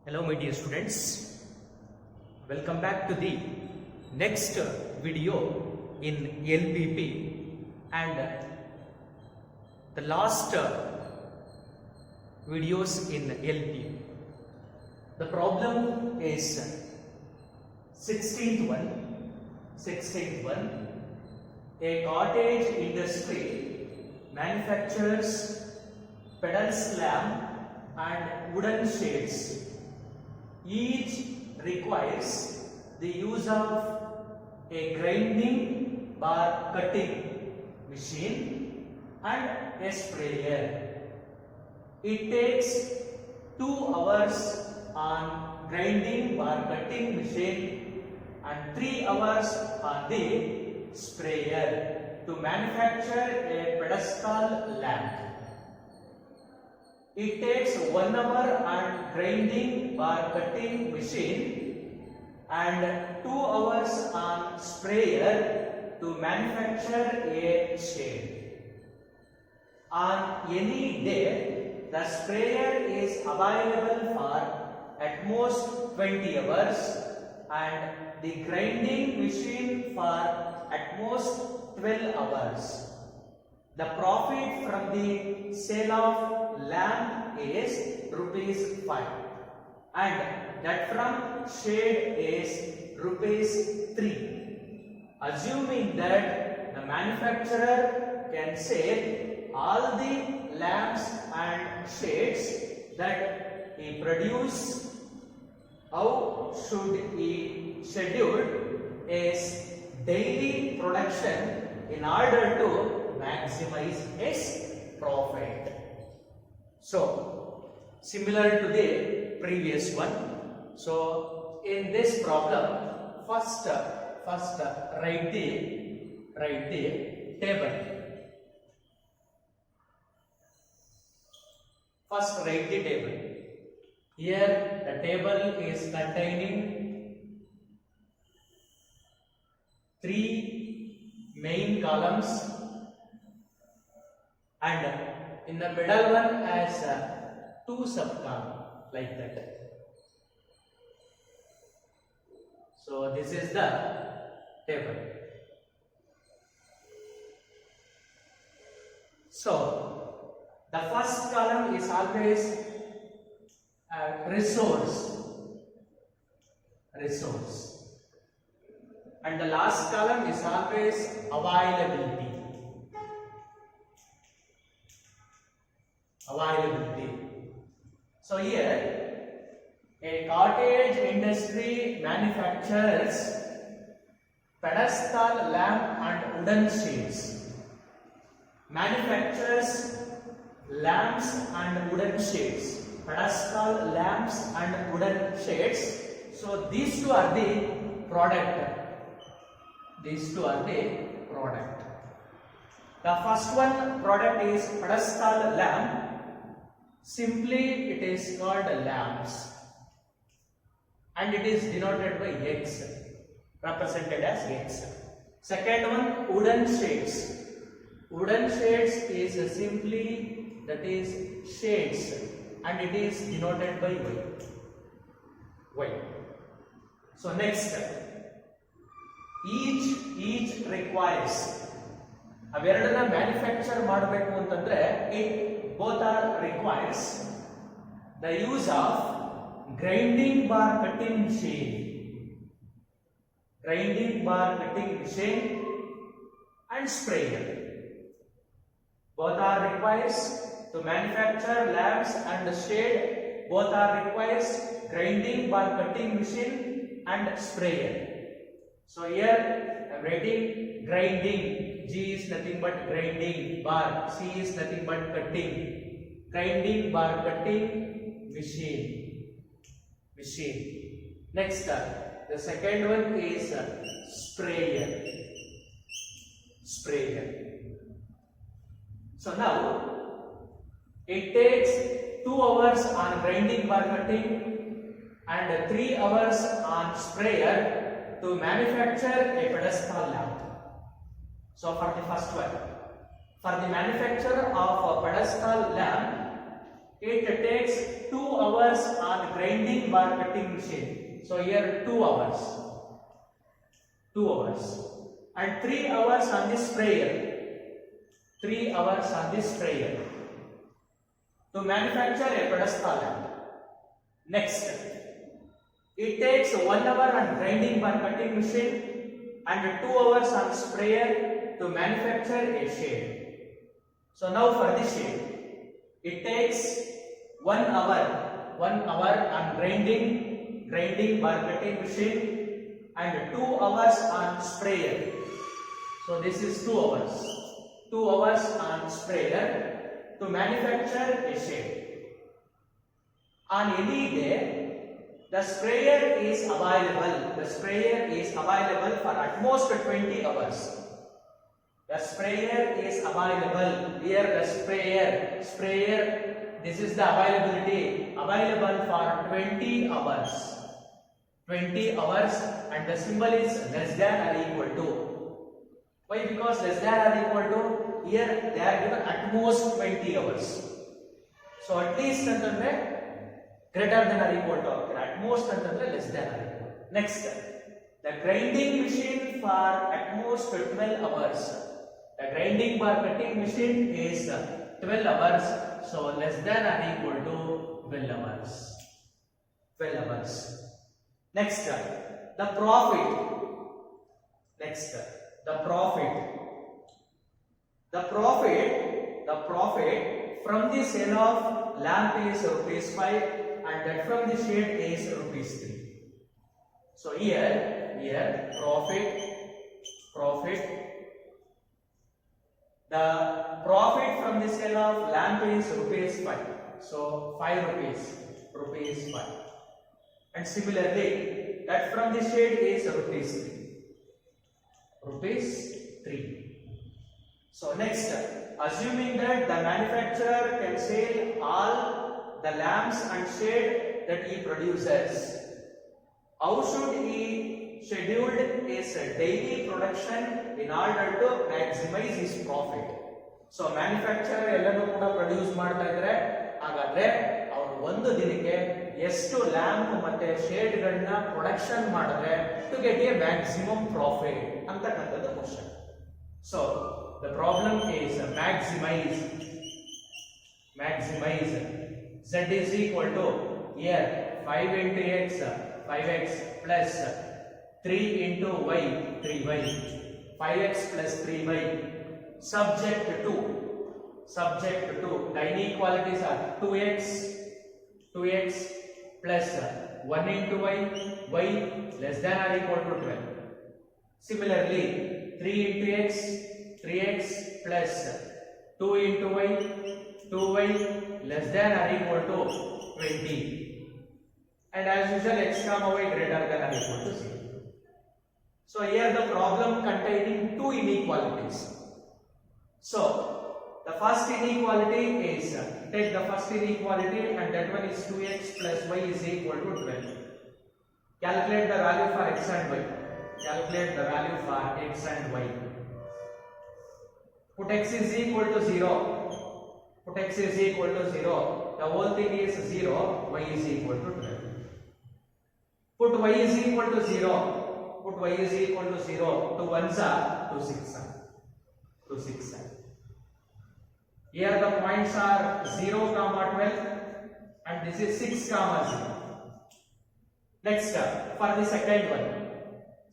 Hello my dear students, welcome back to the next video in LPP and the last videos in LP. The problem is 16th one. A cottage industry manufactures pedal slam and wooden shades. Each requires the use of a grinding bar cutting machine and a sprayer. It takes 2 hours on grinding bar cutting machine and 3 hours on the sprayer to manufacture a pedestal lamp. It takes 1 hour on grinding bar cutting machine and 2 hours on sprayer to manufacture a shade. On any day, the sprayer is available for at most 20 hours and the grinding machine for at most 12 hours. The profit from the sale of lamp is ₹5 and that from shade is ₹3. Assuming that the manufacturer can sell all the lamps and shades that he produce, how should he schedule his daily production in order to maximize his profit? So similar to the previous one, so in this problem first write the table. First write the table. Here the table is containing 3 main columns and in the middle one has 2 sub-columns like that. So this is the table. So the first column is always resource and the last column is always availability. So here a cottage industry manufactures pedestal lamp and wooden shades. Manufactures lamps and wooden shades. Pedestal lamps and wooden shades. So these two are the product. The first one product is pedestal lamp. Simply it is called lamps and it is denoted by X, represented as X. Second one, wooden shades. Wooden shades is simply that is shades and it is denoted by Y. So next, each requires ಅವೆರಡನ್ನ manufacture ಮಾಡಬೇಕು ಅಂತಂದ್ರೆ both are requires the use of grinding bar cutting machine and sprayer. Both are requires to manufacture lamps and shade. Both are requires grinding bar cutting machine and sprayer. So here I am writing grinding. G is nothing but grinding bar. C is nothing but cutting. Grinding bar cutting machine. Next, the second one is sprayer. So now it takes 2 hours on grinding bar cutting and 3 hours on sprayer to manufacture a pedestal lamp. So for the first one, for the manufacture of a pedestal lamp, It takes 2 hours on grinding bar cutting machine. So here 2 hours. 2 hours. And 3 hours on this sprayer. 3 hours on this sprayer. To manufacture a pedestal lamp. Next, it takes 1 hour on grinding bar cutting machine and 2 hours on sprayer to manufacture a shade. So now for this shade, it takes 1 hour on grinding bar cutting machine and 2 hours on sprayer. So this is 2 hours. 2 hours on sprayer to manufacture a shade. On any day, the sprayer is available. The sprayer is available for at most 20 hours. The sprayer is available. Here the sprayer, this is the availability, available for 20 hours. 20 hours, and the symbol is less than or equal to. Why? Because less than or equal to, here they are given at most 20 hours. So at least antandre greater than or equal to, at most antandre less than or equal. Next, the grinding machine for at most 12 hours. The grinding bar cutting machine is 12 hours, so less than or equal to 12 hours. 12 hours. Next, the profit. Next, the profit. The profit from the sale of lamp is rupees 5 and that from the shade is rupees 3. So here profit. The profit from the sale of lamp is rupees 5. So 5 rupees 5. And similarly, that from the shade is rupees 3. Rupees 3. So next, assuming that the manufacturer can sell all the lamps and shade that he produces, how should he schedule his daily production in order to maximize his profit? So manufacturer ಎಲ್ಲನೂ ಕೂಡ produce ಮಾಡ್ತಾ ಇದ್ರೆ ಹಾಗಾದ್ರೆ ಅವರು ಒಂದು ದಿನಕ್ಕೆ ಎಷ್ಟು lamp ಮತ್ತೆ ಶೇಡ್ ಗಳನ್ನ ಪ್ರೊಡಕ್ಷನ್ ಮಾಡಿದ್ರೆ to get a maximum profit ಅಂತಕ್ಕಂಥದ್ದು question. So the problem is maximize. Z is equal to here 5 into x 5x plus 3 into y 3y, 5x plus 3y, subject to the inequalities are 2x plus 1 into y less than or equal to 12. Similarly 3 into x 3x plus 2 into y 2y less than or equal to 20. And as usual x comma y greater than or equal to 0. So here the problem containing two inequalities. So the first inequality is, take the first inequality and that one is 2x plus y is equal to 12. Calculate the value for x and y. Calculate the value for x and y. Put x is equal to 0. Put x is equal to 0. The whole thing is 0. Y is equal to 12. Put y is equal to 0. Put y is equal to 0. 2 1s are 2 6 are. 2 6 are. Here the points are 0, 12 and this is 6, 0. Next, for the second one.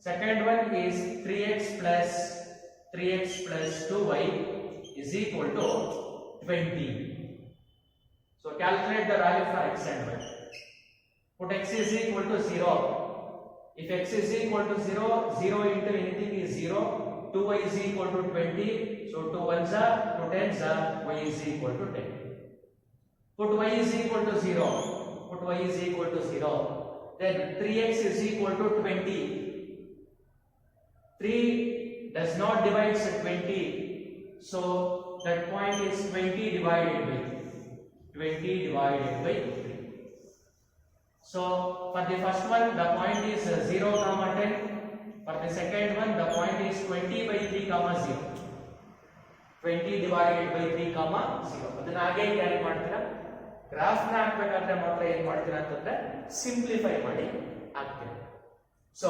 Second one is 3x plus 2y is equal to 20. So calculate the value for x and y. Put x is equal to 0. If x is equal to 0, 0 into anything is 0. 2y is equal to 20. So 2 1s are 2 10s are y is equal to 10. Put y is equal to 0. Put y is equal to 0. Then 3x is equal to 20. 3 does not divide 20. So that point is 20 divided by 3. So for the first one the point is 0, 10. For the second one the point is 20 by 3, 0. 20 divided by 3, 0. ಅದನ್ನ ಹಾಗೆ carry ಮಾಡ್ತೀರಾ graph ನ ಹಾಕ್ಬೇಕಾದ್ರೆ ಮಾತ್ರ ಏನ್ ಮಾಡ್ತೀರಾ ಅಂತಂದ್ರೆ simplify ಮಾಡಿ ಹಾಕ್ತೀರಾ. So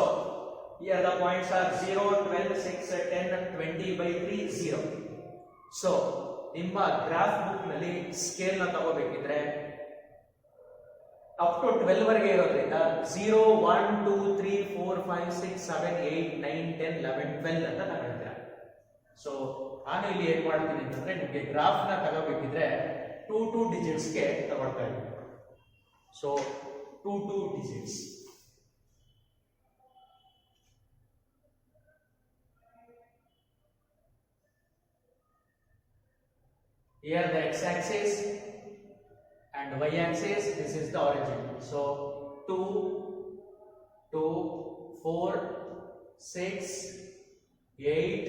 here the points are 0, 12, 6, 10, 20 by 3, 0. So ನಿಮ್ಮ ಗ್ರಾಫ್ ಬುಕ್ ನಲ್ಲಿ ಸ್ಕೇಲ್ ನ ತಗೋಬೇಕಿದ್ರೆ ಅಪ್ ಟು 12 ವರೆಗೆ ಇರೋದ್ರಿಂದ 0, 1, 2, 3, 4, 5, 6, 7, 8, 9, 10, 11, 12 ಅಂತ ತಗೊಳ್ತೀರಾ. ಸೊ ನಾನು ಇಲ್ಲಿ ಏನ್ ಮಾಡ್ತೀನಿ ಅಂತಂದ್ರೆ ನಿಮಗೆ ಗ್ರಾಫ್ ನ ತಗೋಬೇಕಿದ್ರೆ 2 digits ಗೆ ತಗೊಳ್ತಾ ಇದ್ದೀನಿ. So 2 digits. Here the x-axis and y-axis, this is the origin. So 2, 2, 4, 6, 8,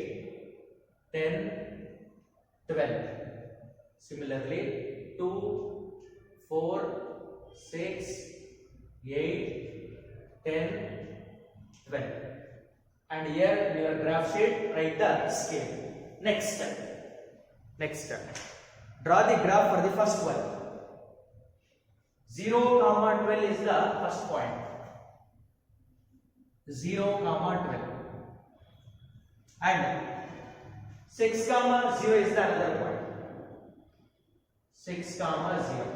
10, 12. Similarly, 2, 4, 6, 8, 10, 12. And here in your graph sheet, write the scale. Next, draw the graph for the first one. 0, 12 is the first point. 0, 12. And 6, 0 is the another point. 6, 0.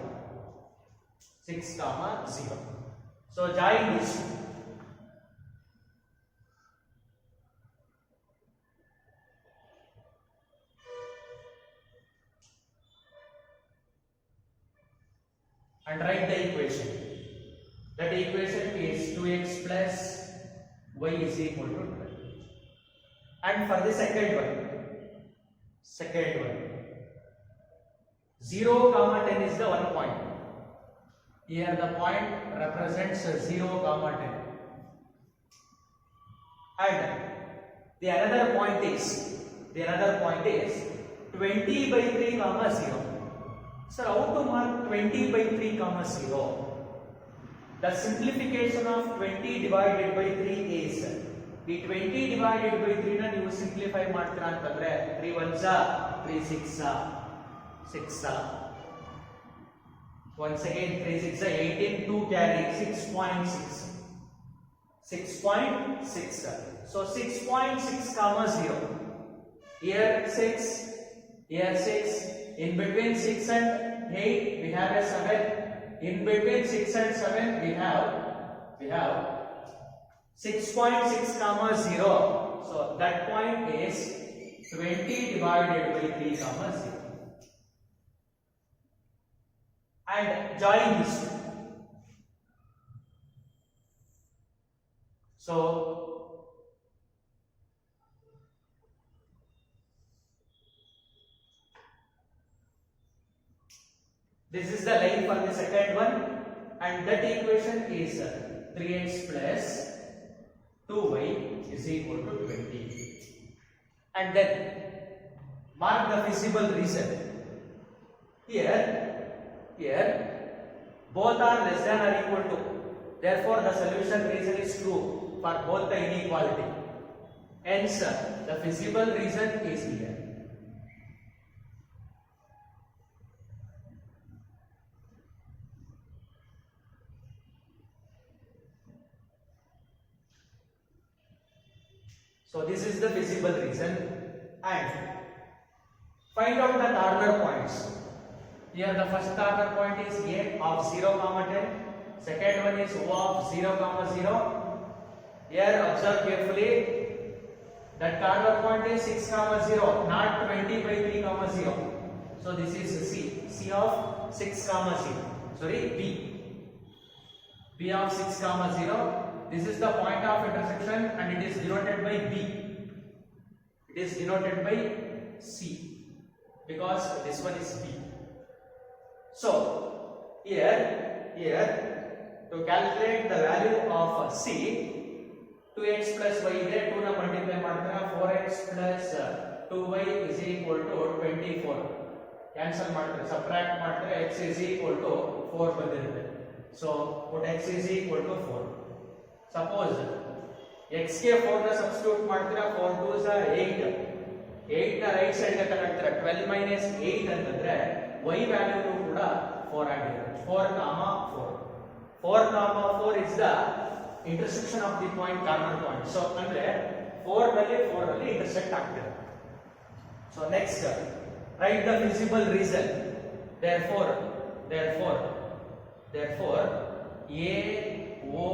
6, 0. So join these two. And write the equation. That equation is 2x plus y is equal to 12. And for the second one, 0, 10 is the one point. Here the point represents 0, 10. And the another point is 20 by 3, 0. Sir, how to mark 20 by 3, 0? The simplification of 20 divided by 3 is, the 20 divided by 3 na ನೀವು simplify ಮಾಡ್ತೀರಾ ಅಂತಂದ್ರೆ 3 1s 3 6 6. Once again 3 6 18, 2 carry 6.6. 6.6. So 6.6, 0. Here 6, here 6. In between 6 and 8 we have a 7. In between 6 and 7 we have 6.6, 0. So that point is 20 divided by 3, 0. And join this two. So this is the line for the second one, and that equation is 3x plus 2y is equal to 20. And then mark the feasible reason. Here both are less than or equal to. Therefore, the solution reason is true for both the inequality. Hence, the feasible reason is here. So this is the feasible reason. And find out the corner points. Here the first corner point is A of 0, 10. Second one is O of 0, 0. Here observe carefully. That corner point is 6, 0, not 20 by 3, 0. So this is C. C of 6, 0. Sorry, B. B of 6, 0. This is the point of intersection and it is denoted by B. It is denoted by C because this one is B. So here to calculate the value of C, 2x plus y ಇದೆ 2 ನ multiply ಮಾಡ್ತಾರೆ 4x plus 2y is equal to 24. Cancel ಮಾಡ್ತಾರೆ, subtract ಮಾಡ್ತಾರೆ, x is equal to 4 ಬಂದಿರುತ್ತೆ. So put x is equal to 4. Suppose x ಗೆ 4 ನ substitute ಮಾಡ್ತೀರಾ, 4 2s are 8. 8 ನ ರೈಟ್ ಸೈಡ್ ಗೆ ತಗೊಳ್ತೀರಾ, 12 minus 8 ಅಂತಂದ್ರೆ y ವ್ಯಾಲ್ಯೂ ಕೂಡ 4 ಆಗಿರುತ್ತೆ. 4, 4. 4, 4 is the intersection of the point corner point. So ಅಂದ್ರೆ 4 ನಲ್ಲಿ 4 ರಲ್ಲಿ intersect ಆಗ್ತಿದೆ. So next, write the feasible reason. Therefore A O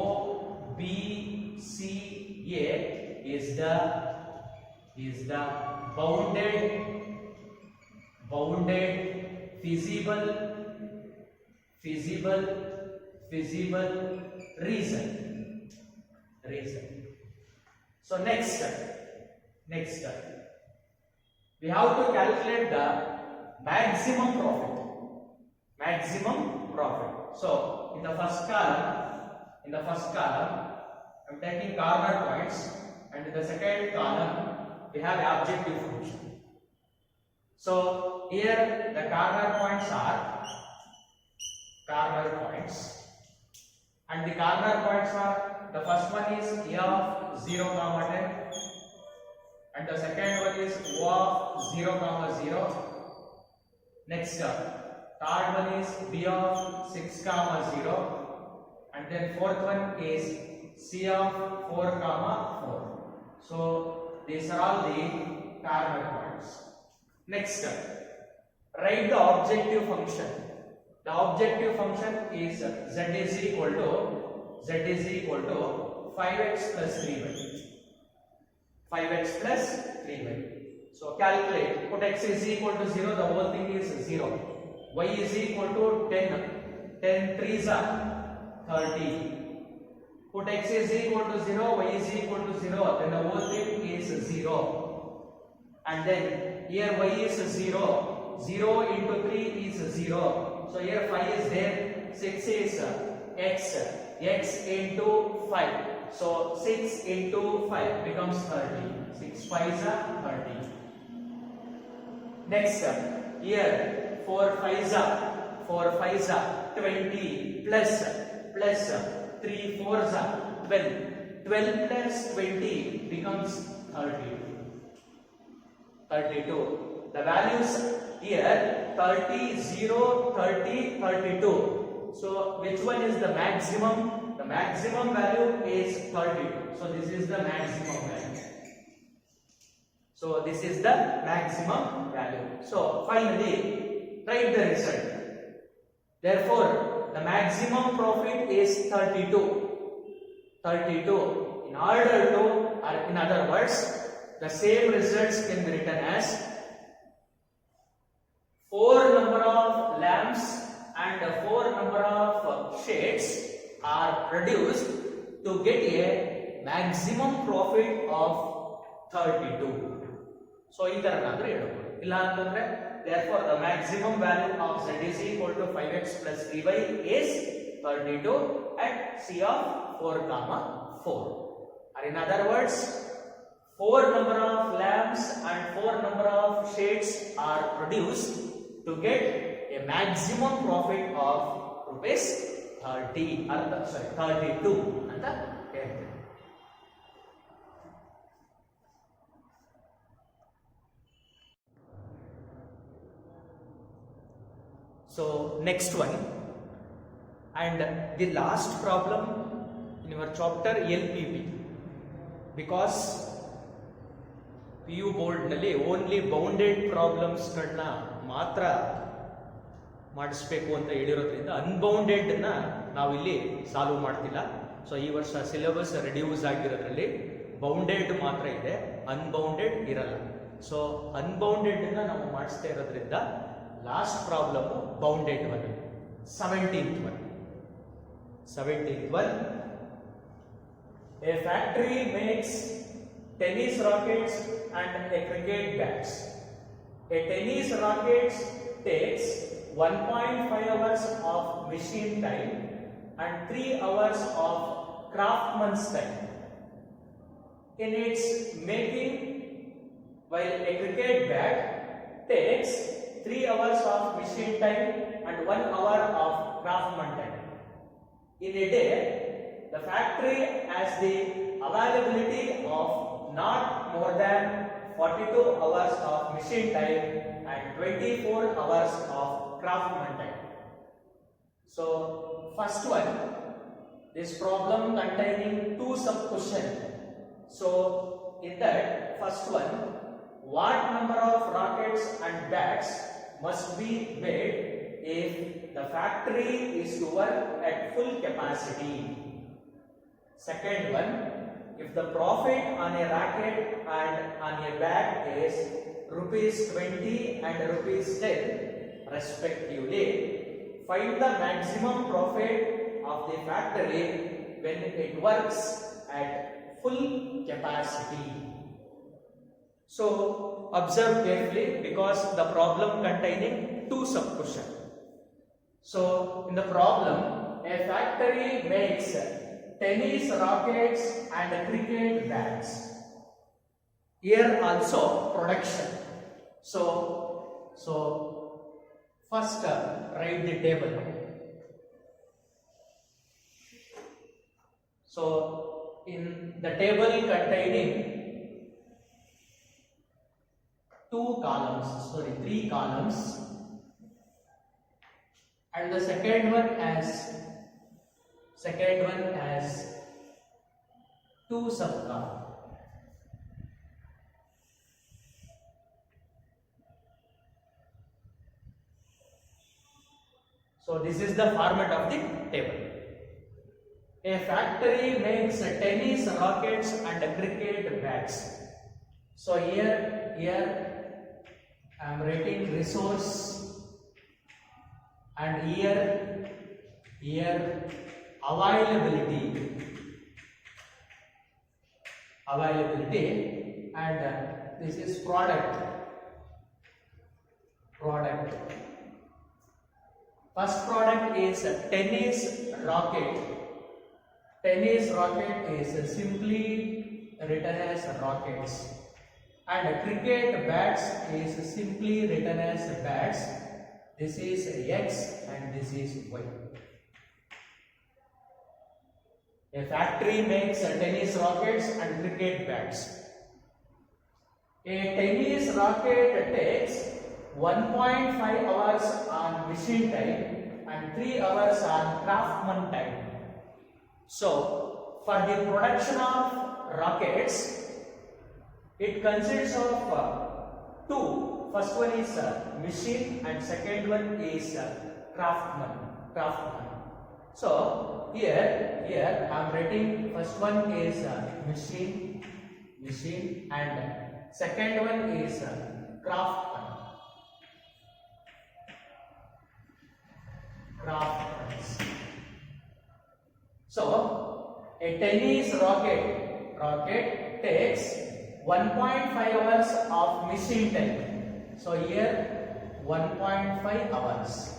B C A is the bounded feasible reason. So next, we have to calculate the maximum profit. So in the first column I'm taking corner points, and in the second column we have objective function. So here the corner points are and the corner points are, the first one is A of 0, 10, and the second one is O of 0, 0. Next, third one is B of 6, 0, and then fourth one is C of 4, 4. So these are all the corner points. Next, write the objective function. The objective function is z is equal to 5x plus 3y. 5x plus 3y. So calculate. Put x is equal to 0. The whole thing is 0. Y is equal to 10. 10 3s are 30. Put x is equal to 0. Y is equal to 0. Then the whole thing is 0. And then here y is 0. 0 into 3 is 0. So here 5 is there. 6 is x into 5. So 6 into 5 becomes 30. 6 5s are 30. Next, here 4 5s are 20 plus 3 4s are 12. 12 plus 20 becomes 32. The values here 30, 0, 30, 32. So which one is the maximum? The maximum value is 32. So this is the maximum value. So finally, write the result. Therefore, the maximum profit is 32. In order to, or in other words, the same results can be written as 4 number of lamps and 4 number of shades are produced to get a maximum profit of 32. So either another illa antandre, therefore the maximum value of z is equal to 5x plus 3y is 32 at C of 4, 4. Or in other words, 4 number of lamps and 4 number of shades are produced to get a maximum profit of rupees 32 anta ಹೇಳ್ತಾರೆ. So next one, and the last problem in your chapter LPP, because PU board ನಲ್ಲಿ only bounded problems ಗಳನ್ನ ಮಾತ್ರ ಮಾಡಿಸ್ಬೇಕು ಅಂತ ಹೇಳಿರೋದ್ರಿಂದ unbounded ನ ನಾವು ಇಲ್ಲಿ solve ಮಾಡ್ತಿಲ್ಲ. ಸೊ ಈ ವರ್ಷ ಸಿಲೆಬಸ್ ರೆಡ್ಯೂಸ್ ಆಗಿರೋದ್ರಲ್ಲಿ ಬೌಂಡೆಡ್ ಮಾತ್ರ ಇದೆ, ಅನ್ಬೌಂಡೆಡ್ ಇರಲ್ಲ. ಸೊ ಅನ್ಬೌಂಡೆಡ್ ನ ನಾವು ಮಾಡಿಸ್ತಾ ಇರೋದ್ರಿಂದ last problem bounded one. 17th one, a factory makes tennis rackets and a cricket bats. A tennis racket takes 1.5 hours of machine time and 3 hours of craftsman's time in its making, while a cricket bat takes 3 hours of machine time and 1 hour of craftsman time. In a day, the factory has the availability of not more than 42 hours of machine time and 24 hours of craftsman time. So first one, this problem containing two sub-questions. So in that first one, what number of rockets and bats must be made if the factory is to work at full capacity? Second one, if the profit on a rocket and on a bat is rupees 20 and rupees 10 respectively, find the maximum profit of the factory when it works at full capacity. So observe carefully because the problem containing two sub-questions. So in the problem, a factory makes tennis rackets and cricket bats. Here also production. So first write the table. So in the table containing three columns, and the second one has two sub-columns. So this is the format of the table. A factory makes tennis rackets and cricket bats. So here I am writing resource, and here availability, and this is product. First product is tennis rocket. Tennis rocket is simply written as rockets, and cricket bats is simply written as bats. This is X and this is Y. A factory makes tennis rackets and cricket bats. A tennis racket takes 1.5 hours on machine time and 3 hours on craftsman time. So, for the production of rockets, it consists of two. First one is machine and second one is craftsman. So, here I am writing first one is machine, and second one is craftsman. So, a tennis rocket takes 1.5 hours of machine time. So here 1.5 hours.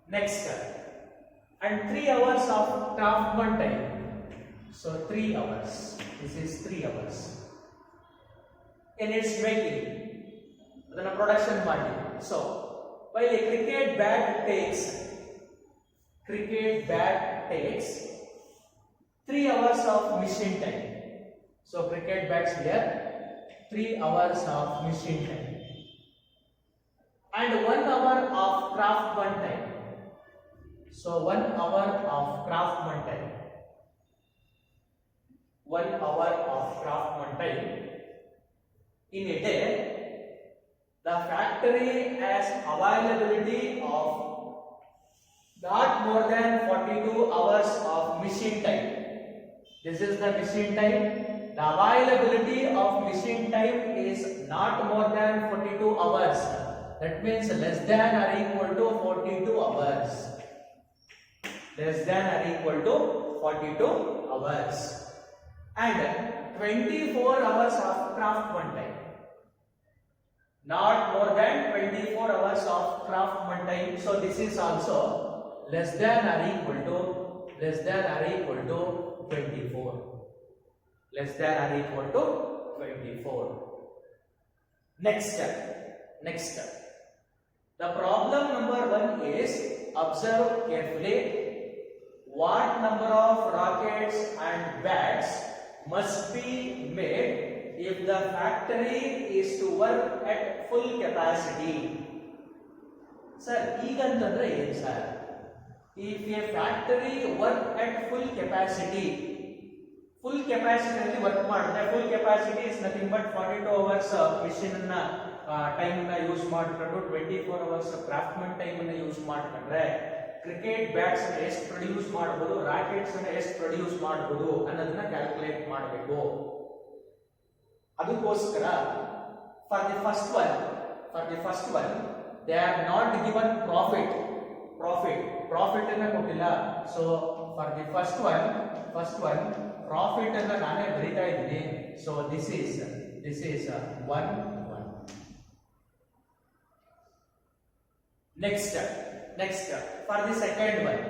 Next, and 3 hours of craftsman time. So 3 hours. This is 3 hours. In its making, then a production part. So while a cricket bat takes 3 hours of machine time. So cricket bats here 3 hours of machine time and 1 hour of craftsman time. So 1 hour of craftsman time. 1 hour of craftsman time. In a day, the factory has availability of not more than 42 hours of machine time. This is the machine time. The availability of machine time is not more than 42 hours. That means less than or equal to 42 hours. Less than or equal to 42 hours. And 24 hours of craftsman time. Not more than 24 hours of craftsman time. So this is also less than or equal to 24. Less than or equal to 24. Next step. The problem number 1 is, observe carefully, what number of rockets and bats must be made if the factory is to work at full capacity. Sir ಈಗಂತಂದ್ರೆ ಏನು sir? If a factory work at full capacity ಅಲ್ಲಿ work ಮಾಡಿದ್ರೆ, full capacity is nothing but 42 hours machine ನ time ನ use ಮಾಡ್ಕೊಂಡು 24 hours craftsman time ನ use ಮಾಡ್ಕೊಂಡ್ರೆ cricket bats ಅನ್ನು ಎಷ್ಟು ಪ್ರೊಡ್ಯೂಸ್ ಮಾಡಬಹುದು, ರಾಕೆಟ್ಸ್ ಅನ್ನು ಎಷ್ಟು ಪ್ರೊಡ್ಯೂಸ್ ಮಾಡಬಹುದು ಅನ್ನೋದನ್ನ ಕ್ಯಾಲ್ಕುಲೇಟ್ ಮಾಡಬೇಕು. ಅದಕ್ಕೋಸ್ಕರ for the first one they are not given profit ಅನ್ನ ಕೊಟ್ಟಿಲ್ಲ. So for the first one profit ಅನ್ನ ನಾನೇ ಬರೀತಾ ಇದ್ದೀನಿ. So this is 1. Next, for the second one,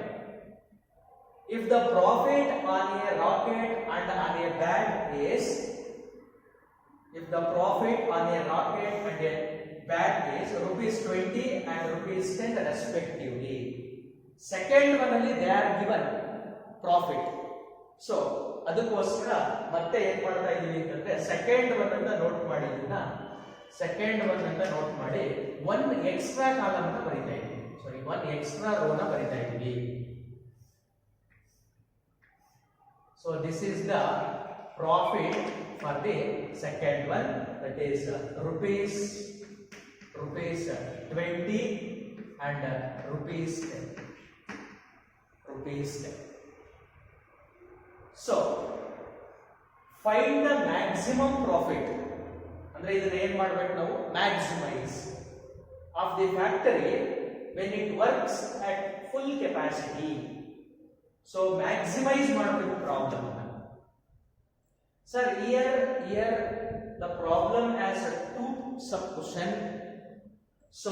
if the profit on a rocket and on a bat is rupees 20 and rupees 10 respectively. Second one ಅಲ್ಲಿ they are given profit. So ಅದಕ್ಕೋಸ್ಕರ ಮತ್ತೆ ಏನ್ ಮಾಡ್ತಾ ಇದೀವಿ ಅಂತಂದ್ರೆ ಸೆಕೆಂಡ್ ಒನ್ ಅಂತ note ಮಾಡಿ, ಒಂದು ಎಕ್ಸ್ಟ್ರಾ ಕಾಲಮ್ ಅನ್ನು ಬರೀತಾ ಇದ್ದೀವಿ. ಸಾರಿ, ಒಂದು ಎಕ್ಸ್ಟ್ರಾ ರೋ ನ ಬರೀತಾ ಇದ್ದೀವಿ. So this is the profit for the second one, that is rupees 20 and rupees 10. So find the maximum profit. ಅಂದ್ರೆ ಇದನ್ನ ಏನ್ ಮಾಡಬೇಕು ನಾವು? Maximise of the factory when it works at full capacity. So maximize ಮಾಡಬೇಕು problem. Sir here the problem has a two sub question. So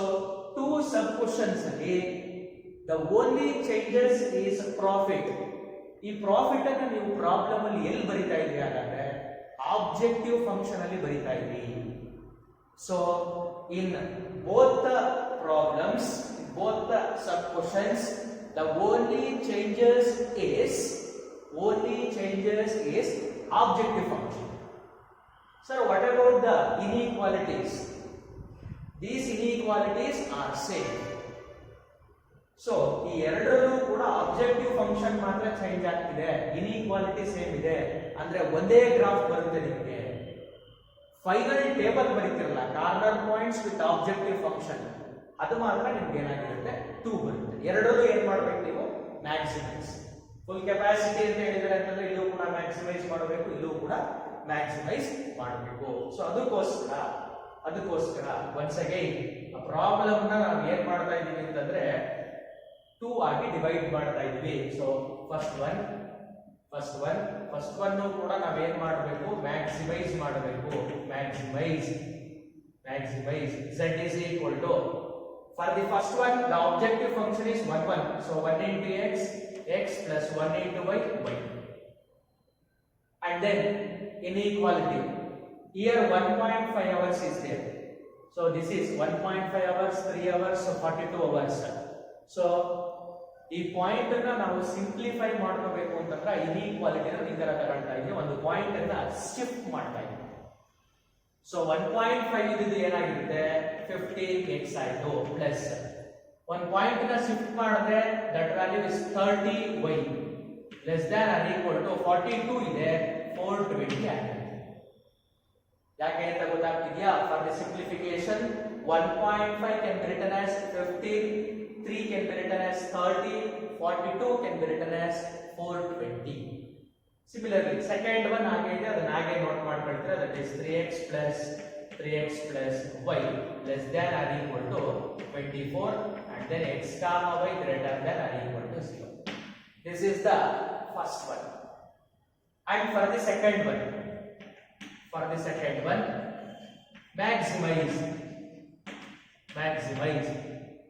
two sub questions ಅಲ್ಲಿ the only changes is profit. ಈ profit ಅನ್ನು ನೀವು problem ಅಲ್ಲಿ ಎಲ್ಲಿ ಬರೀತಾ ಇದ್ದೀರಿ ಹಾಗಾದ್ರೆ? ಆಬ್ಜೆಕ್ಟಿವ್ ಫಂಕ್ಷನ್ ಅಲ್ಲಿ ಬರೀತಾ ಇದ್ದೀರಿ. So in both the problems, both the sub questions, the only changes is objective function. Sir, what about the inequalities? These inequalities are same. So ಈ ಎರಡರಲ್ಲೂ ಕೂಡ ಆಬ್ಜೆಕ್ಟಿವ್ ಫಂಕ್ಷನ್ ಮಾತ್ರ ಚೇಂಜ್ ಆಗ್ತಿದೆ, ಇನ್ಇಕ್ವಾಲಿಟಿ ಸೇಮ್ ಇದೆ. ಅಂದ್ರೆ ಒಂದೇ ಗ್ರಾಫ್ ಬರುತ್ತೆ ನಿಮಗೆ. ಫೈನಲ್ ಟೇಬಲ್ ಬರೀತಿರಲ್ಲ, corner points with objective function, ಅದು ಮಾತ್ರ ನಿಮ್ಗೆ ಏನಾಗಿರುತ್ತೆ? 2 ಬರುತ್ತೆ. ಎರಡರಲ್ಲೂ ಏನ್ ಮಾಡ್ಬೇಕು ನೀವು? ಮ್ಯಾಕ್ಸಿಮೈಸ್. ಫುಲ್ ಕೆಪಾಸಿಟಿ ಅಂತ ಹೇಳಿದ್ರೆ ಅಂತಂದ್ರೆ ಇಲ್ಲೂ ಕೂಡ ಮ್ಯಾಕ್ಸಿಮೈಸ್ ಮಾಡಬೇಕು, ಇಲ್ಲೂ ಕೂಡ ಮ್ಯಾಕ್ಸಿಮೈಸ್ ಮಾಡಬೇಕು. ಸೊ ಅದಕ್ಕೋಸ್ಕರ ಒನ್ಸ್ ಅಗೈನ್ ಪ್ರಾಬ್ಲಮ್ ನ ನಾವು ಏನ್ ಮಾಡ್ತಾ ಇದೀವಿ ಅಂತಂದ್ರೆ 2 ಆಗಿ ಡಿವೈಡ್ ಮಾಡ್ತಾ ಇದೀವಿ. ಸೊ ಫಸ್ಟ್ ಒನ್ ಕೂಡ ನಾವೇನ್ ಮಾಡಬೇಕು? ಮ್ಯಾಕ್ಸಿಮೈಸ್ ಮಾಡಬೇಕು. Maximise z is equal to, for the first one the objective function is 1 so 1 into x plus 1 into y. And then inequality, here 1.5 hours is there. So this is 1.5 hours, 3 hours, so 42 hours. So ಈ point ಅನ್ನ ನಾವು simplify ಮಾಡ್ಕೋಬೇಕು ಅಂತಂದ್ರೆ ಇನ್ಇಕ್ವಾಲಿಟಿನ ಈ ತರ ತಗೊಳ್ತಾ ಇದ್ದೀವಿ, ಒಂದು ಪಾಯಿಂಟ್ ಅನ್ನ ಶಿಫ್ಟ್ ಮಾಡ್ತಾ ಇದ್ದೀವಿ. ಸೊ 1.5 ಇದ್ದು ಏನಾಗಿರುತ್ತೆ? 15x ಆಯ್ತು, ಪ್ಲಸ್ ಒಂದು ಪಾಯಿಂಟ್ ನ ಶಿಫ್ಟ್ ಮಾಡಿದ್ರೆ that value is 30y less than or equal to 42 ಇದೆ, 420 ಆಗುತ್ತೆ. ಯಾಕೆ ಅಂತ ಗೊತ್ತಾಗ್ತಿದ್ಯಾ? For the simplification 1.5 can be written as 15, 3 can be written as 30, 42 can be written as 420. Similarly, second one ಆಗಿದೆ, ಅದನ್ನ ಹಾಗೆ note ಮಾಡ್ಕೊಳ್ತೀರಾ, that is 3x plus y less than or equal to 24 and then x comma y greater than or equal to 0. This is the first one. And for the second one, maximize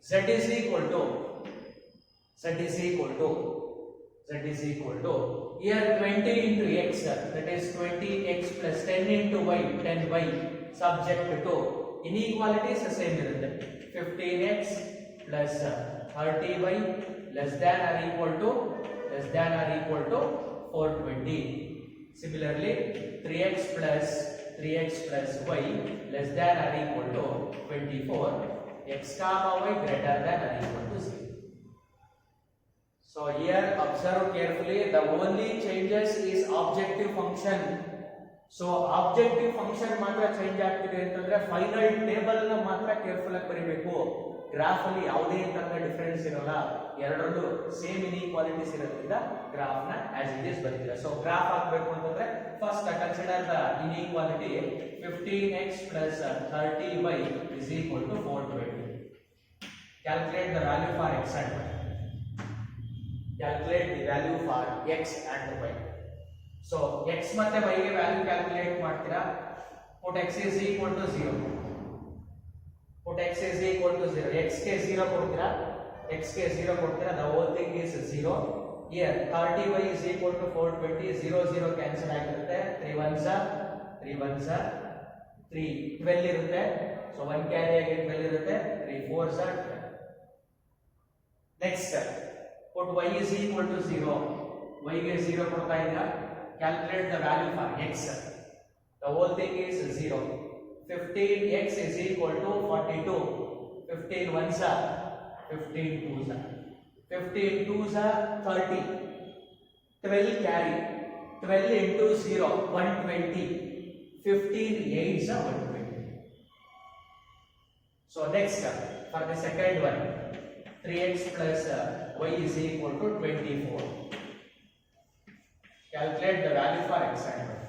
z is equal to here 20 into x, that is 20x plus 10 into y, 10y, subject to inequalities same irutte. 15x plus 30y less than or equal to 420. Similarly, 3x plus y less than or equal to 24 x comma y greater than or equal to 0. So here observe carefully, the only changes is objective function. So objective function ಮಾತ್ರ change ಆಗ್ತಿದೆ ಅಂತಂದ್ರೆ final table ನ ಮಾತ್ರ careful ಆಗಿ ಬರೀಬೇಕು. Graph ಅಲ್ಲಿ ಯಾವುದೇ ತರಹದ ಡಿಫರೆನ್ಸ್ ಇರಲ್ಲ, ಎರಡರಲ್ಲೂ ಸೇಮ್ ಇನ್ಇಕ್ವಾಲಿಟೀಸ್ ಇರೋದ್ರಿಂದ ಗ್ರಾಫ್ ನ ಆಸ್ ಇಟ್ ಇಸ್ ಬರೀತೀರಾ. ಸೊ ಗ್ರಾಫ್ ಹಾಕಬೇಕು ಅಂತಂದ್ರೆ first consider the inequality 15x plus 30y is equal to 420. Calculate the value for x and y. Calculate the value for x and y. So x ಮತ್ತೆ y ಗೆ value calculate ಮಾಡ್ತೀರಾ. put x is equal to 0. put x is equal to 0. x ಗೆ 0 ಕೊಡ್ತೀರಾ, x ಗೆ 0 ಕೊಡ್ತೀರಾ, the whole thing is 0. here 30y is equal to 420. 0 0 cancel ಆಗಿರುತ್ತೆ. 3 1s 3 1s 3 12 ಇರುತ್ತೆ. so 1 carry ಆಗಿ 12 ಇರುತ್ತೆ. 3 4s 12. next put y is equal to 0. y ಗೆ 0 ಕೊಡ್ತಾ ಇದ್ದೀರಾ. calculate the value for x. the whole thing is 0. 15x is equal to 42. 15 1s 15 2s 15 2s 30. 12 carry. 12 into 0 120. 15 8s 120. so next for the second one, 3x plus y is equal to 24. Calculate the value for x and y.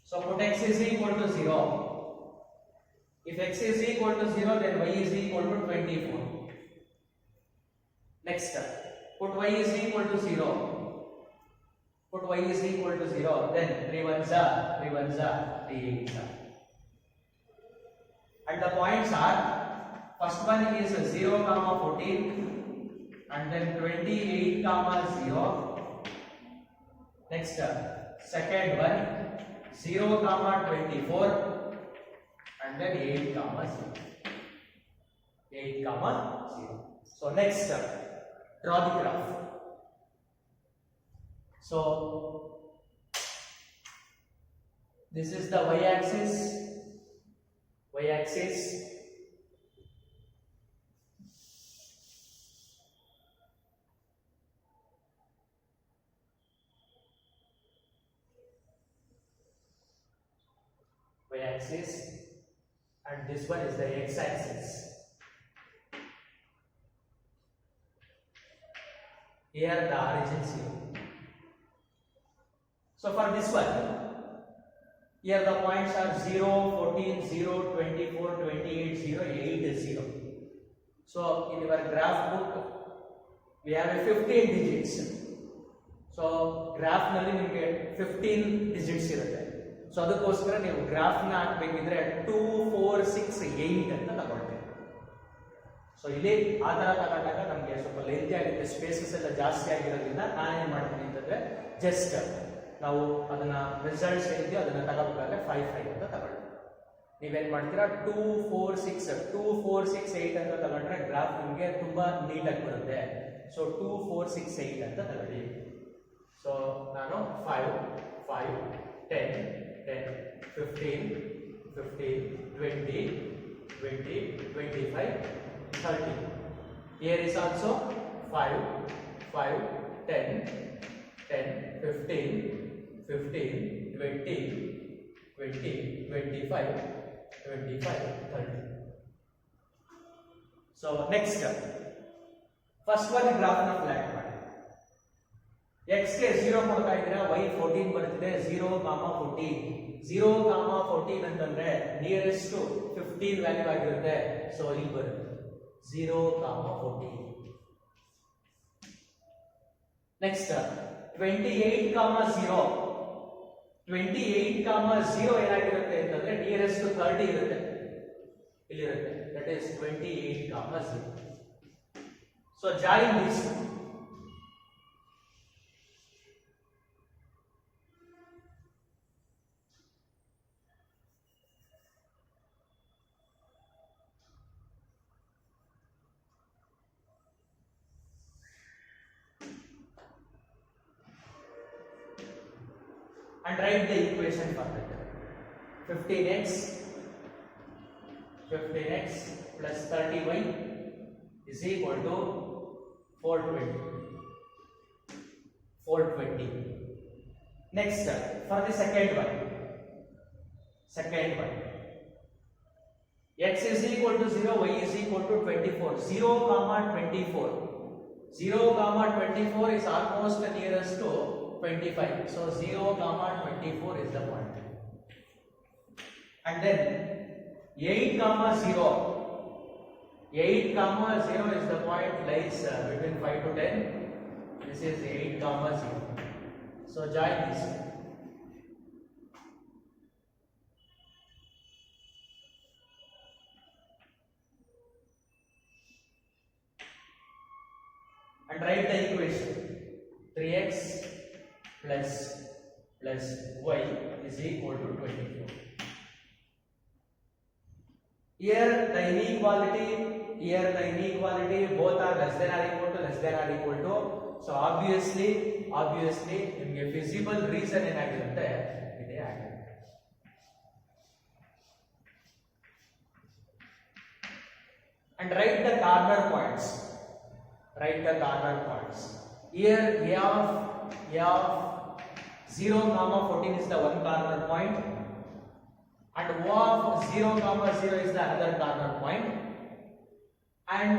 So put x is equal to 0. If x is equal to 0, then y is equal to 24. Next, put y is equal to 0. Put y is equal to 0. Then 3 1s 3 1s 3 8s. And the points are, first one is 0 comma 14. and then 28 comma 0. next second one 0 comma 24 and then 8 comma 0. 8 comma 0. so next draw the graph. so this is the y axis. axis and this one is the x axis. Here the origins here. So for this one, here the points are 0, 14, 0, 24, 28, 0, 8, 0. So in your graph book, we have a 15 digits. So graph nalli nimage 15 digits irutte. So ಅದಕ್ಕೋಸ್ಕರ ನೀವು ಗ್ರಾಫ್ನ ಹಾಕಬೇಕಿದ್ರೆ 2 4 6 8 ಅಂತ ತಗೊಳ್ತೀವಿ. So ಇಲ್ಲಿ ಆ ಥರ ತಗೊಂಡಾಗ ನಮಗೆ ಸ್ವಲ್ಪ ಲೆಂತಿ ಆಗುತ್ತೆ, ಸ್ಪೇಸಸ್ ಎಲ್ಲ ಜಾಸ್ತಿ ಆಗಿರೋದ್ರಿಂದ ನಾನೇನು ಮಾಡ್ತೀನಿ ಅಂತಂದ್ರೆ ಜಸ್ಟ್ ನಾವು ಅದನ್ನ ರಿಸಲ್ಟ್ಸ್ ಏನಿದೆಯೋ ಅದನ್ನ ತಗೋಬೇಕಾದ್ರೆ 5 5 ಅಂತ ತಗೊಳ್ತೀವಿ. ನೀವೇನು ಮಾಡ್ತೀರಾ 2 4 6 2 4 6 8 ಅಂತ ತಗೊಂಡ್ರೆ ಗ್ರಾಫ್ ನಿಮಗೆ ತುಂಬಾ ನೀಟಾಗಿ ಬರುತ್ತೆ. ಸೊ 2 4 6 8 ಅಂತ ತಗೊಳ್ಳಿ. ಸೊ ನಾನು 5 5 10 10 15 15 20 20 25 30. Here is also 5 5 10 10 15 15 20 20 25 25 30. So next first one graph na flat ಮಾಡಿ. x ಗೆ 0 ಕೊಡ್ತಾ ಇದ್ದೀರಾ, y 14 ಬರ್ತಿದೆ. 0 14 0 14 ಅಂತಂದ್ರೆ ನಿಯರೆಸ್ಟ್ 15 ವ್ಯಾಲ್ಯೂ ಆಗಿರುತ್ತೆ. ಸೊ ಇಲ್ಲಿ ಬರುತ್ತೆ 0 14. ನೆಕ್ಸ್ಟ್ 28 0 28 0 ಏನಾಗಿರುತ್ತೆ ಅಂತಂದ್ರೆ ನಿಯರೆಸ್ಟ್ 30 ಇರುತ್ತೆ, ಇಲ್ಲಿರುತ್ತೆ. That is 28 0. So join this. And write the equation for that. 15x plus 30y is equal to 420. Next, for the second one, x is equal to 0, y is equal to 24. 0 comma 24. 0 comma 24 is almost nearest to 25. So 0 comma 24 is the point. And then 8 comma 0. 8 comma 0 is the point lies between 5 to 10. This is 8 comma 0. So join this. And write the equation. 3x plus y is equal to 24. Here the inequality both are less than or equal to. So obviously ನಿಮಗೆ feasible reason ಏನಾಗಿರುತ್ತೆ ಇದೇ ಆಗಿರುತ್ತೆ. And write the corner points. Here a of 0 comma 14 is the one corner point, and O of 0 comma 0 is the another corner point, and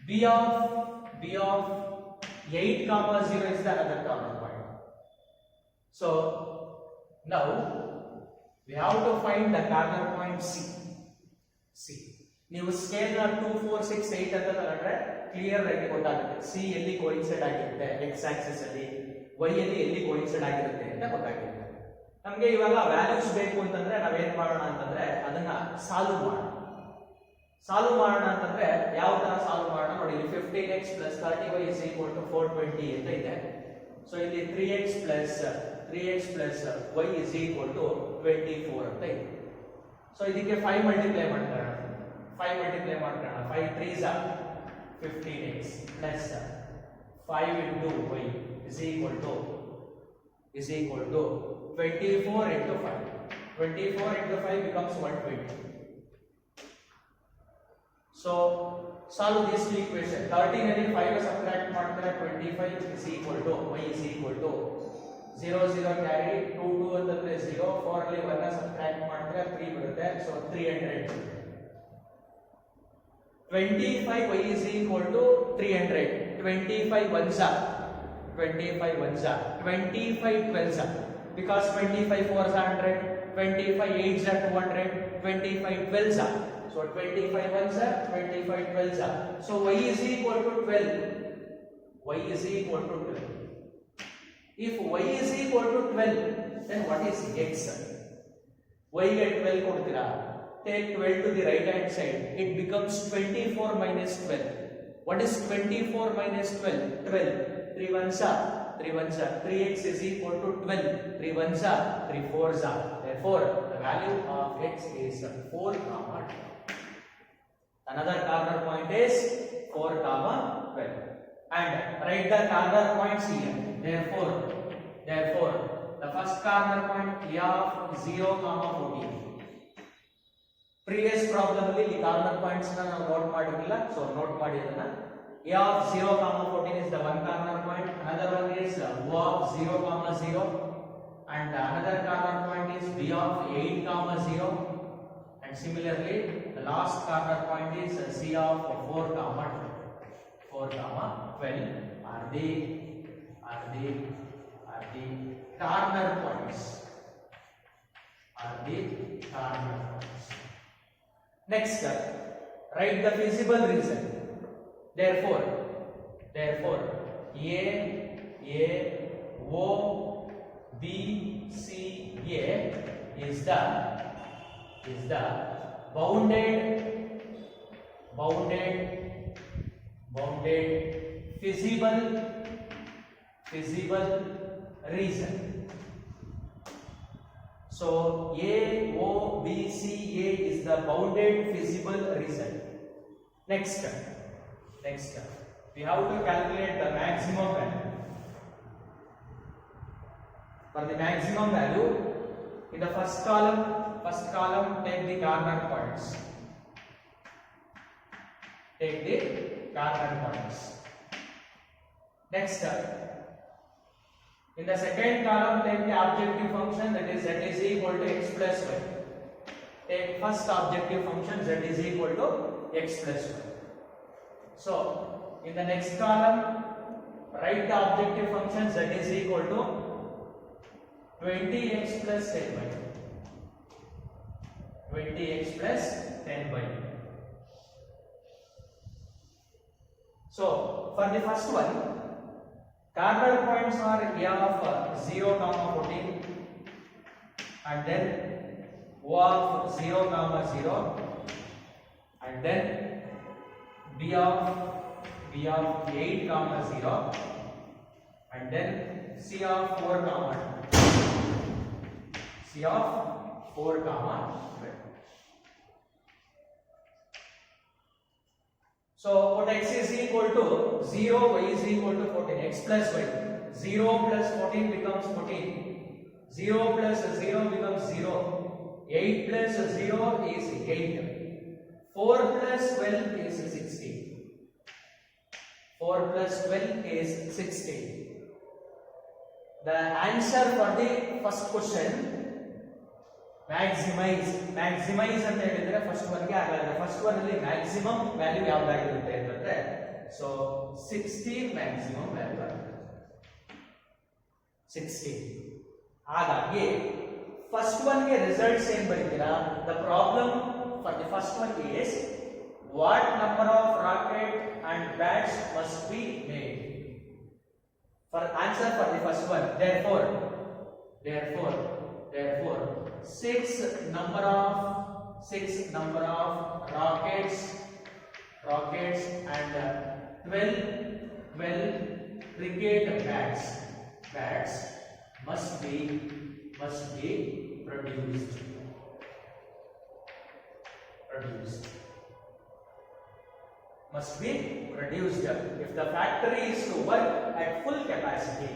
B of 8 comma 0 is the another corner point. So now we have to find the corner point C. ನೀವು scale ನ 2 4 6 8 ಅಂತ ತಗೊಂಡ್ರೆ clear ಆಗಿ ಗೊತ್ತಾಗುತ್ತೆ C ಎಲ್ಲಿ coincide ಆಗಿರುತ್ತೆ X Axis ಅಲ್ಲಿ, Y ಅಲ್ಲಿ ಎಲ್ಲಿ ಕೋಇನ್ಸೈಡ್ ಆಗಿರುತ್ತೆ ಅಂತ ಗೊತ್ತಾಗುತ್ತೆ. ನಮಗೆ ಇವಾಗ ವ್ಯಾಲ್ಯೂಸ್ ಬೇಕು ಅಂತಂದ್ರೆ ನಾವೇನ್ ಮಾಡೋಣ ಅಂತಂದ್ರೆ ಅದನ್ನ ಸಾಲ್ವ್ ಮಾಡೋಣ ಅಂತಂದ್ರೆ ಯಾವ ತರ ಸಾಲ್ವ್ ಮಾಡೋಣ ನೋಡಿ. ಇಲ್ಲಿ 15x plus 30y is equal to 420 ಅಂತ ಇದೆ. ಸೊ ಇಲ್ಲಿ 3x plus y is equal to 24 ಅಂತ ಇದೆ. ಸೊ ಇದಕ್ಕೆ 5 ಮಲ್ಟಿಪ್ಲೈ ಮಾಡ್ಕೊಳ್ಳೋಣ. 5 3s are 15x plus 5 into y is equal to 24 into 5. 24 into 5 becomes 120. So solve this equation. 13 ಅಲ್ಲಿ 5 subtract ಮಾಡಿದ್ರೆ 25 is equal to y is equal to 0 0 carry 2 2 ಅಂತಂದ್ರೆ 0. 4 ಅಲ್ಲಿ 1 subtract ಮಾಡಿದ್ರೆ 3 ಬರುತ್ತೆ. So 300. 25 y is equal to 300. 25 ones are 25 12s are, because 25 4s are 100, 25 8s are 200, 25 12s are. So 25 ones are 25 12s are. So y is equal to 12. If y is equal to 12, then what is x? y get 12 ಕೊಡ್ತೀರಾ? Take 12 to the right hand side. It becomes 24 minus 12. What is 24 minus 12? 12. 3 ones are 3x is equal to 12. 3 ones are 3 4s are. Therefore, the value of x is 4 comma 12. Another corner point is 4 comma 12. And write the corner points here. Therefore, the first corner point A of 0 comma 14. Previous problem ಅಲ್ಲಿ corner points ನ ನಾವು note ಮಾಡಿರಲಿಲ್ಲ, so note ಮಾಡಿ ಅದನ್ನ. A of 0 comma 14 is the one corner point. Another one is O of 0 comma 0, and another corner point is B of 8 comma 0, and similarly the last corner point is C of 4 comma 12 are the corner points. Next, write the feasible reason. Therefore, A, O, B, C, A is the bounded feasible reason. So A, O, B, C, A is the bounded feasible reason. Next, we have to calculate the maximum value. For the maximum value, In the first column take the corner points. Take the corner points. Next, in the second column take the objective function, that is z is equal to x plus y. Take first objective function z is equal to x plus y. So in the next column write the objective function z is equal to 20x plus 10y. 20x plus 10y. So for the first one, corner points are a of 0, 14 and then o of 0, 0 and then b of 8, 0 and then c of 4, 12. So put x is equal to 0, y is equal to 14, x plus y. 0 plus 14 becomes 14. 0 plus 0 becomes 0. 8 plus 0 is 8. 4 plus 12 is 16. 4 plus 12 is 16. The answer for the first question, maximize ಅಂತ ಹೇಳಿದ್ರೆ first one ಗೆ ಆಗಲ್ಲ. First one ಅಲ್ಲಿ maximum value ಯಾವ್ದಾಗಿರುತ್ತೆ ಅಂತಂದ್ರೆ so 16 maximum value ಆಗುತ್ತೆ 16. ಹಾಗಾಗಿ first one ಗೆ results ಏನ್ ಬರೀತೀರಾ, the problem for the first one is what number of racket and bats must be made. For answer for the first one, therefore 6 number of rockets and 12 cricket bats must be produced. Must be produced if the factory is to work at full capacity.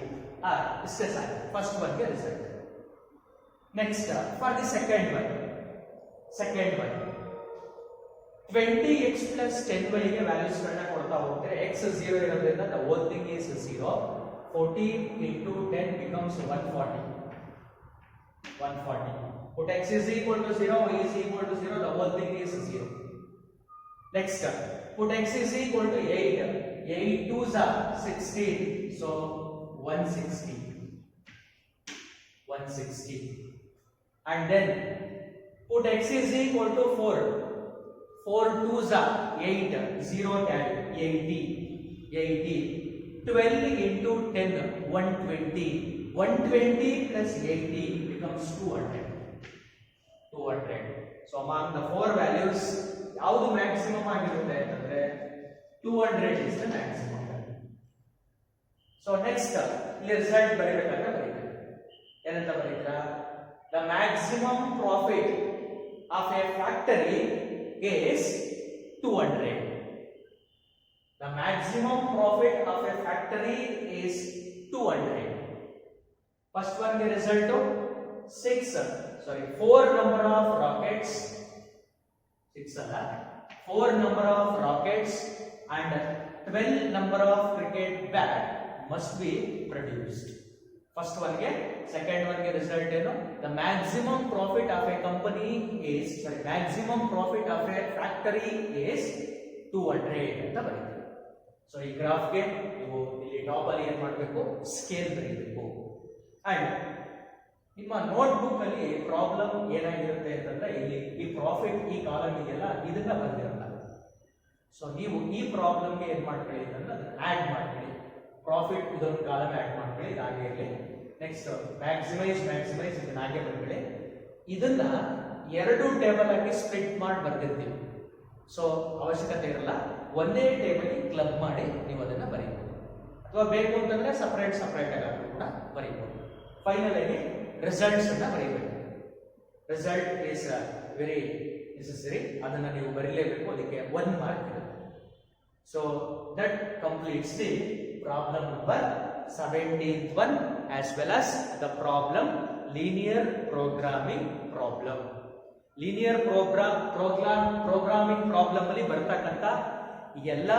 इसके साथ first one के result. Next, for the second one, 20x plus 10y के values करना पड़ता होता है. x 0 इरोद्रिंदा the whole thing is 0. 14 into 10 becomes 140. Put x is equal to 0, y is equal to 0, the whole thing is 0. Next, put x is equal to 8. 8 2s are 16, so 160. And then put x is equal to 4. 4 2s are 8, 0 carry 80. 12 into 10, 120. 120 plus 80 becomes 200. So among the four values, how the maximum ಆಗಿರುತ್ತೆ ಅಂತಂದ್ರೆ 200 is the maximum value. So next, ಇಲ್ಲಿ result ಬರೀಬೇಕಾದ್ರೆ ಬರೀತೀವಿ. ಏನಂತ ಬರೀತೀರಾ? The maximum profit of a factory is 200. The maximum profit of a factory is 200. First one the result of 4 number of rockets, 4 number of rockets and 12 number of cricket bat must be produced. First one ke, second one ke result ಏನು, the maximum profit of a company is maximum profit of a factory is 200 ಅಂತ ಬರೀತೀವಿ. So ಈ graph ಗೆ ನೀವು ಇಲ್ಲಿ top ಅಲ್ಲಿ ಏನು ಮಾಡಬೇಕು, scale ಬರೀಬೇಕು. ಅಂಡ್ ನಿಮ್ಮ ನೋಟ್ಬುಕ್ ಅಲ್ಲಿ ಪ್ರಾಬ್ಲಮ್ ಏನಾಗಿರುತ್ತೆ ಅಂತಂದ್ರೆ ಇಲ್ಲಿ ಈ ಪ್ರಾಫಿಟ್ ಈ ಕಾಲಮ್ ಇದೆಯಲ್ಲ ಇದನ್ನ ಬಂದಿರಲ್ಲ. ಸೊ ನೀವು ಈ ಪ್ರಾಬ್ಲಮ್ ಗೆ ಏನ್ ಮಾಡ್ಕೊಳ್ಳಿ ಅಂತಂದ್ರೆ ಅದನ್ನ ಆಡ್ ಮಾಡ್ಕೊಳ್ಳಿ. ಪ್ರಾಫಿಟ್ ಇದೊಂದು ಕಾಲಮ್ ಆಡ್ ಮಾಡ್ಕೊಳ್ಳಿ, ಹಾಗೆ ಇರಲಿ. ನೆಕ್ಸ್ಟ್ ಮ್ಯಾಕ್ಸಿಮೈಸ್ ಇದನ್ನ ಹಾಗೆ ಬರ್ಕೊಳ್ಳಿ. ಇದನ್ನ ಎರಡು ಟೇಬಲ್ ಆಗಿ ಸ್ಪ್ಲಿಟ್ ಮಾಡಿ ಬರ್ತಿರ್ತೀವಿ. ಸೊ ಅವಶ್ಯಕತೆ ಇರಲ್ಲ, ಒಂದೇ ಟೇಬಲ್ ಕ್ಲಬ್ ಮಾಡಿ ನೀವು ಅದನ್ನ ಬರೀಬಹುದು, ಅಥವಾ ಬೇಕು ಅಂತಂದ್ರೆ ಸಪರೇಟ್ ಆಗಿ ಕೂಡ ಬರೀಬಹುದು. ಫೈನಲ್ ಆಗಿ ರಿಸಲ್ಟ್ಸ್ ಅನ್ನ ಬರೀಬೇಕು. ರಿಸಲ್ಟ್ ಇಸ್ ವೆರಿ ನೆಸೆಸರಿ, ಅದನ್ನ ನೀವು ಬರೀಲೇಬೇಕು, ಅದಕ್ಕೆ 1 ಮಾರ್ಕ್ ಇರುತ್ತೆ. So that completes the problem number 17th one as well as the problem linear programming problem. Linear programming problem ಅಲ್ಲಿ ಬರ್ತಕ್ಕಂಥ ಎಲ್ಲ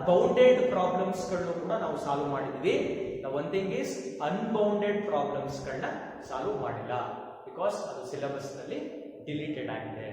ಬೌಂಡೆಡ್ ಪ್ರಾಬ್ಲಮ್ಸ್ ಗಳನ್ನು ಕೂಡ ನಾವು ಸಾಲ್ವ್ ಮಾಡಿದ್ವಿ. One thing is unbounded problems ಗಳನ್ನ ಸಾಲ್ವ್ ಮಾಡಿಲ್ಲ, ಬಿಕಾಸ್ ಅದು ಸಿಲೆಬಸ್ ನಲ್ಲಿ ಡಿಲೀಟೆಡ್ ಆಗಿದೆ.